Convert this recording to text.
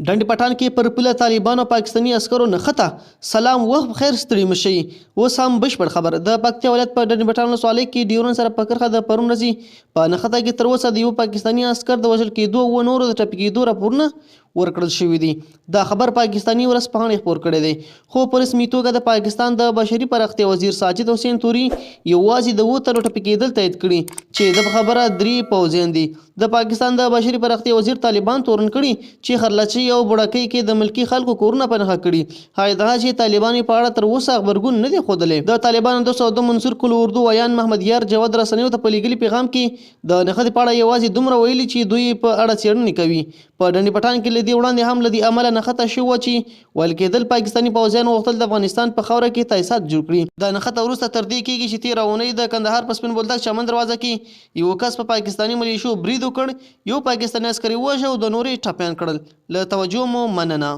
ډنډ پټان کې پر پوله طالبانو پاکستاني عسکرو نښته. سلام وخت بخیر ستړي مشئ. اوس هم بشپړ خبر. د پکتیا ولایت په ډنډ پټان ولسوالۍ کې ډیورن سره په کرښه د پرون ورځې په نښته کې تر اوسه د یو پاکستاني عسکر د وژل کېدو او نورو د ټپي کېدو راپورونه ورکړل شوي دي. دا خبر پاکستاني ورځپاڼې خپور کړی دی. خو په رسمي توګه د پاکستان د بشري پراختیا وزیر ساجد حسین توري یوازې د 7 تنو ټپي کېدل تایید کړي چې د خبره 3 پوځیان دي. د پاکستان د بشري پراختیا وزیر طالبان تورن کړي چې خرلچۍ او بوډاکۍ کې د ملکي خلکو کورونه په نښه کړي. هغه دا چې طالبانو په اړه تر اوسه خبرګون نه دی ښودلی. د طالبانو د سعودو منصور کل اردو ویان محمد یار جواد رسنیو ته په لیږلي پیغام کې د نښتې په اړه یوازې دومره ویلي چې دوی په اړه څېړنې کوي. په ډنډ پټان کې له دې وړاندې هم له دې امله نښته شوې وه چې ویل کېدل پاکستاني پوځیانو غوښتل د افغانستان په خاوره کې تاسیسات جوړ کړي. د نښته وروسته تر دې کېږي چې تېره اونۍ د کندهار په سپین بولدک چمن دروازه کې یو کس په پاکستاني ملیشو برید وکړ. یو پاکستاني عسکري وواژه او د نورې ټپیان کړل. له توجه مو مننه.